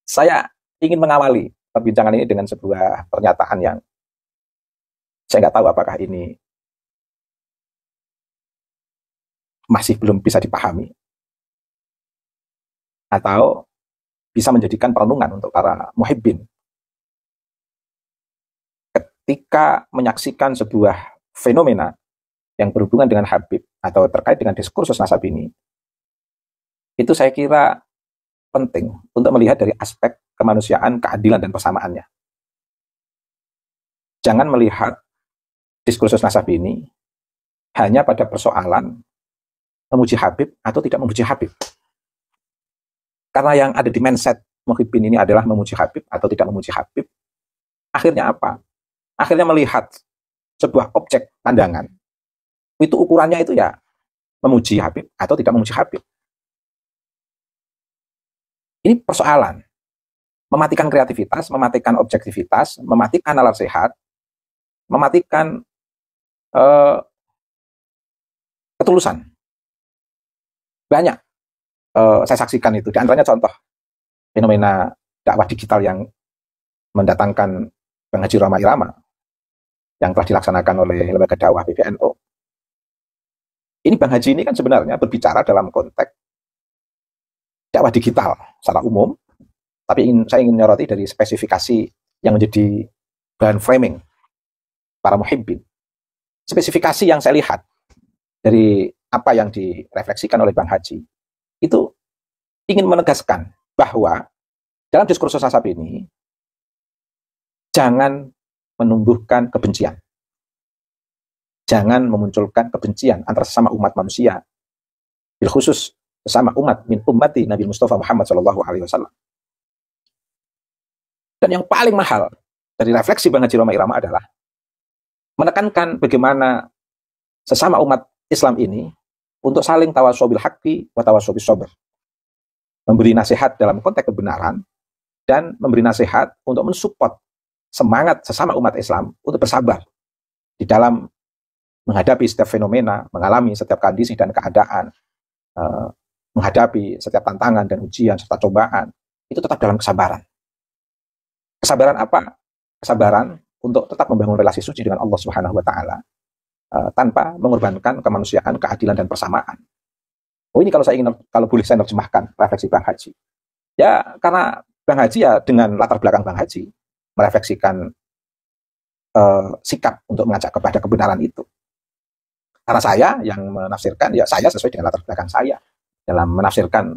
Saya ingin mengawali perbincangan ini dengan sebuah pernyataan yang saya nggak tahu apakah ini masih belum bisa dipahami atau bisa menjadikan perenungan untuk para muhibbin ketika menyaksikan sebuah fenomena yang berhubungan dengan Habib atau terkait dengan diskursus nasab ini. Itu saya kira penting untuk melihat dari aspek kemanusiaan, keadilan, dan persamaannya. Jangan melihat diskursus nasab ini hanya pada persoalan memuji Habib atau tidak memuji Habib. Karena yang ada di mindset muhibbin ini adalah memuji Habib atau tidak memuji Habib. Akhirnya apa? Akhirnya melihat sebuah objek pandangan. Itu ukurannya itu ya memuji Habib atau tidak memuji Habib. Ini persoalan. Mematikan kreativitas, mematikan objektivitas, mematikan nalar sehat, mematikan ketulusan. Banyak saya saksikan itu. Di antaranya contoh fenomena dakwah digital yang mendatangkan Bang Haji Roma Irama yang telah dilaksanakan oleh lembaga dakwah PBNU. Ini Bang Haji ini kan sebenarnya berbicara dalam konteks dakwah digital secara umum, tapi saya ingin menyoroti dari spesifikasi yang menjadi bahan framing para muhibbin. Spesifikasi yang saya lihat dari apa yang direfleksikan oleh Bang Haji, itu ingin menegaskan bahwa dalam diskursus nasab ini, jangan menumbuhkan kebencian. Jangan memunculkan kebencian antara sesama umat manusia, bil khusus sesama umat min ummati Nabi Mustafa Muhammad SAW. Dan yang paling mahal dari refleksi Bang Haji Roma Irama adalah menekankan bagaimana sesama umat Islam ini untuk saling tawasau bil haqqi wa tawasau bis sabr. Memberi nasihat dalam konteks kebenaran dan memberi nasihat untuk mensupport semangat sesama umat Islam untuk bersabar di dalam menghadapi setiap fenomena, mengalami setiap kondisi dan keadaan, menghadapi setiap tantangan dan ujian serta cobaan, itu tetap dalam kesabaran. Kesabaran apa? Kesabaran untuk tetap membangun relasi suci dengan Allah Subhanahu wa Ta'ala tanpa mengorbankan kemanusiaan, keadilan, dan persamaan. Oh, ini kalau boleh saya terjemahkan refleksi Bang Haji. Ya, karena Bang Haji ya dengan latar belakang Bang Haji merefleksikan sikap untuk mengajak kepada kebenaran itu. Karena saya yang menafsirkan, ya saya sesuai dengan latar belakang saya dalam menafsirkan,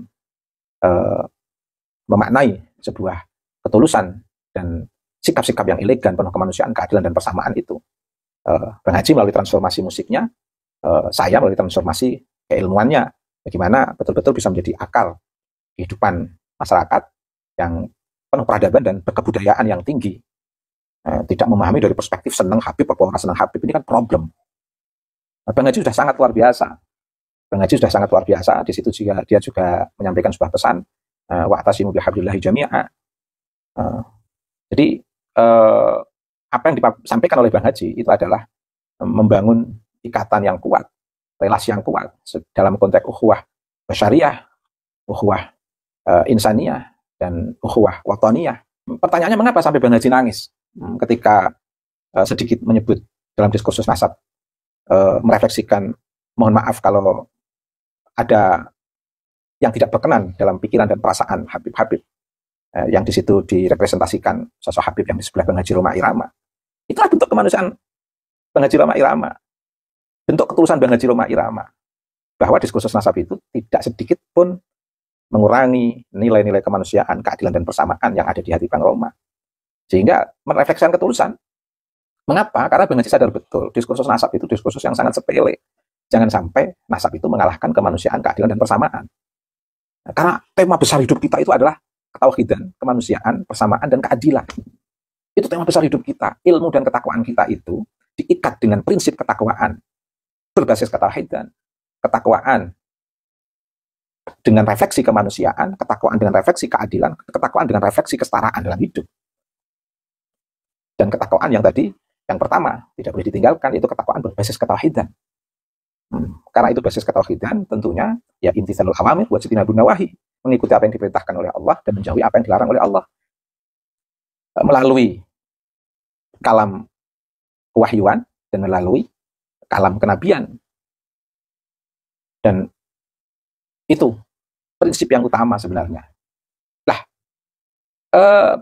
memaknai sebuah ketulusan dan sikap-sikap yang elegan, penuh kemanusiaan, keadilan, dan persamaan itu. Bang Haji melalui transformasi musiknya, saya melalui transformasi keilmuannya, bagaimana betul-betul bisa menjadi akal kehidupan masyarakat yang penuh peradaban dan berkebudayaan yang tinggi. Tidak memahami dari perspektif senang Habib atau orang senang Habib, ini kan problem. Bang Haji sudah sangat luar biasa. Bang Haji sudah sangat luar biasa. Di situ juga dia juga menyampaikan sebuah pesan, wa'tasimu bihablillahi jami'a. Jadi apa yang disampaikan oleh Bang Haji itu adalah membangun ikatan yang kuat, relasi yang kuat dalam konteks ukhuwah basyariah, ukhuwah insaniyah, dan ukhuwah wataniyah. Pertanyaannya, mengapa sampai Bang Haji nangis ketika sedikit menyebut dalam diskursus nasab, merefleksikan, mohon maaf kalau ada yang tidak berkenan dalam pikiran dan perasaan Habib-Habib yang di situ direpresentasikan sosok Habib yang di sebelah Bang Haji Roma Irama. Itulah bentuk kemanusiaan Bang Haji Roma Irama, bentuk ketulusan Bang Haji Roma Irama, bahwa diskursus nasab itu tidak sedikit pun mengurangi nilai-nilai kemanusiaan, keadilan, dan persamaan yang ada di hati Bang Roma, sehingga merefleksikan ketulusan. Mengapa? Karena Bang Haji sadar betul diskursus nasab itu diskursus yang sangat sepele. Jangan sampai nasab itu mengalahkan kemanusiaan, keadilan, dan persamaan. Karena tema besar hidup kita itu adalah ketauhidan, kemanusiaan, persamaan, dan keadilan. Itu tema besar hidup kita. Ilmu dan ketakwaan kita itu diikat dengan prinsip ketakwaan berbasis ketauhidan, ketakwaan dengan refleksi kemanusiaan, ketakwaan dengan refleksi keadilan, ketakwaan dengan refleksi kesetaraan dalam hidup. Dan ketakwaan yang tadi, yang pertama, tidak boleh ditinggalkan, itu ketakwaan berbasis ketauhidan. Karena itu basis ketauhidan, tentunya ya imtitsalul awamir wa ijtinabun nawahi. mengikuti apa yang diperintahkan oleh Allah dan menjauhi apa yang dilarang oleh Allah. Melalui kalam kewahyuan dan melalui kalam kenabian. Dan itu prinsip yang utama sebenarnya. Lah,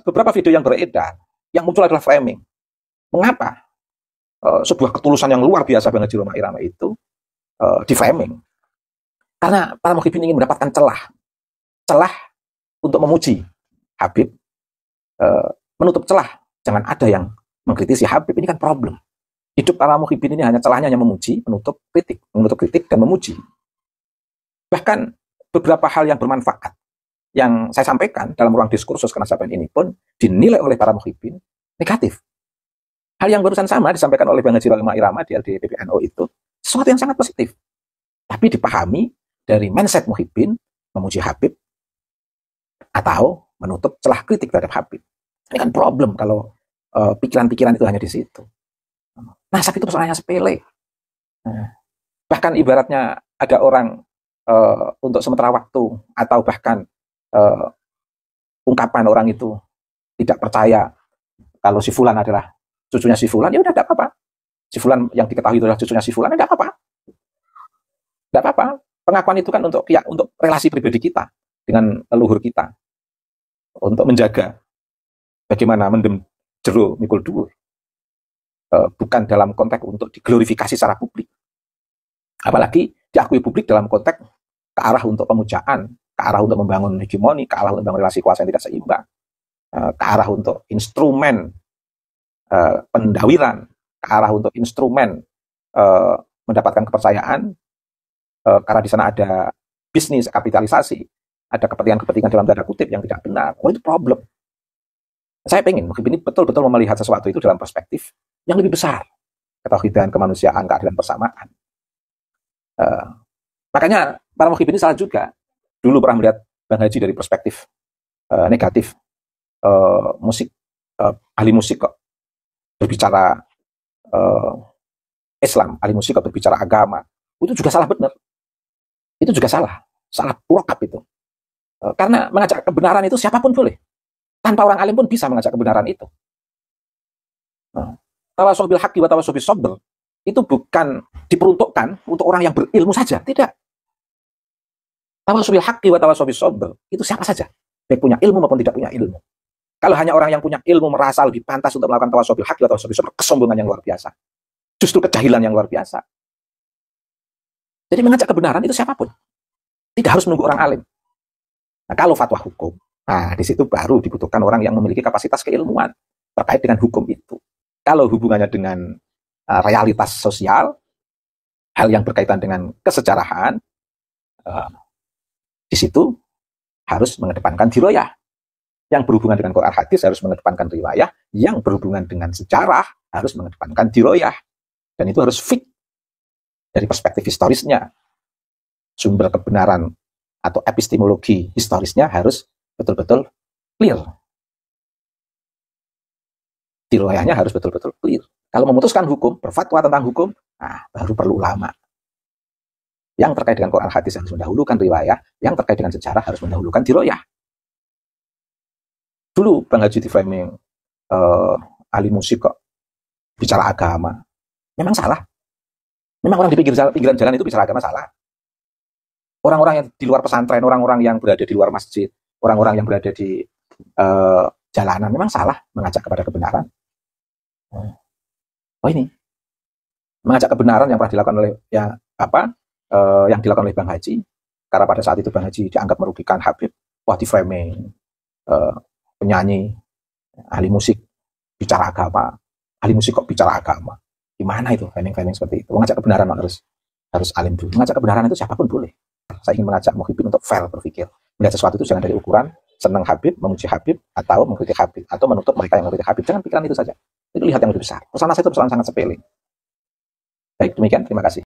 beberapa video yang beredar, yang muncul adalah framing. Mengapa sebuah ketulusan yang luar biasa Bang Haji Rhoma Irama itu di framing? Karena para muhibbin ingin mendapatkan celah untuk memuji Habib, menutup celah. Jangan ada yang mengkritisi Habib, ini kan problem. Hidup para muhibbin ini hanya celahnya hanya memuji, menutup kritik dan memuji. Bahkan beberapa hal yang bermanfaat yang saya sampaikan dalam ruang diskursus kenasaban ini pun dinilai oleh para muhibbin negatif. Hal yang barusan sama disampaikan oleh Bang Haji Rhoma Irama di LD PBNU itu sesuatu yang sangat positif. Tapi dipahami dari mindset muhibbin memuji Habib atau menutup celah kritik terhadap Habib. Ini kan problem kalau pikiran-pikiran itu hanya di situ. Nasab itu persoalannya sepele. Bahkan ibaratnya ada orang untuk sementara waktu atau bahkan ungkapan orang itu tidak percaya kalau si Fulan adalah cucunya si Fulan, ya udah tidak apa-apa. Si Fulan yang diketahui itu adalah cucunya si Fulan, tidak apa-apa. Tidak apa-apa. Pengakuan itu kan untuk relasi pribadi kita dengan leluhur kita. Untuk menjaga bagaimana mendem jero mikul dhuwur. Bukan dalam konteks untuk diglorifikasi secara publik. Apalagi diakui publik dalam konteks ke arah untuk pemujaan, ke arah untuk membangun hegemoni, ke arah untuk membangun relasi kuasa yang tidak seimbang, ke arah untuk instrumen pendawiran, ke arah untuk instrumen mendapatkan kepercayaan, karena di sana ada bisnis, kapitalisasi, ada kepentingan-kepentingan dalam tanda kutip yang tidak benar. Oh, itu problem. Saya pengen ini betul-betul melihat sesuatu itu dalam perspektif yang lebih besar. Ketauhidan, kemanusiaan, keadilan persamaan. Makanya para muhibbin ini salah juga. Dulu pernah melihat Bang Haji dari perspektif negatif. Musik, ahli musik kok berbicara Islam, ahli musik kok berbicara agama. Itu juga salah benar. Itu juga salah purokap itu. Karena mengajak kebenaran itu siapapun boleh. Tanpa orang alim pun bisa mengajak kebenaran itu. Tawasul bil haqqi wa tawasul bis sabr itu bukan diperuntukkan untuk orang yang berilmu saja, tidak. Tawasul bil haqqi wa tawasul bis sabr itu siapa saja, baik punya ilmu maupun tidak punya ilmu. Kalau hanya orang yang punya ilmu merasa lebih pantas untuk melakukan tawasul bil haqqi wa tawasul bis sabr, kesombongan yang luar biasa. Justru kejahilan yang luar biasa. Jadi mengajak kebenaran itu siapapun. Tidak harus menunggu orang alim. Nah, kalau fatwa hukum, nah di situ baru dibutuhkan orang yang memiliki kapasitas keilmuan terkait dengan hukum itu. Kalau hubungannya dengan realitas sosial, hal yang berkaitan dengan kesejarahan, di situ harus mengedepankan diroyah. Yang berhubungan dengan Quran hadis harus mengedepankan riwayah, yang berhubungan dengan sejarah harus mengedepankan diroyah. Dan itu harus fit dari perspektif historisnya. Sumber kebenaran atau epistemologi historisnya harus betul-betul clear. Riwayahnya harus betul-betul clear. Kalau memutuskan hukum, berfatwa tentang hukum, nah baru perlu ulama. Yang terkait dengan Quran hadis harus mendahulukan riwayah, yang terkait dengan sejarah harus mendahulukan diroyah. Dulu Bang Haji di framing ahli musik kok bicara agama. Memang salah. Memang orang di pinggiran jalan itu bicara agama salah. Orang-orang yang di luar pesantren, orang-orang yang berada di luar masjid, orang-orang yang berada di jalanan memang salah mengajak kepada kebenaran. Oh ini mengajak kebenaran yang pernah dilakukan oleh yang dilakukan oleh Bang Haji, karena pada saat itu Bang Haji dianggap merugikan Habib. Wah, di framing penyanyi, ahli musik bicara agama, ahli musik kok bicara agama. Gimana itu framing seperti itu? Mengajak kebenaran harus alim dulu. Mengajak kebenaran itu siapapun boleh. Saya ingin mengajak muhibbin untuk fair berpikir. Melihat sesuatu itu jangan dari ukuran senang Habib, memuji Habib, atau mengkritik Habib, atau menutup mereka yang mengkritik Habib. Jangan pikiran itu saja. Itu lihat yang lebih besar. Persoalan saya itu persoalan sangat sepele. Baik, demikian. Terima kasih.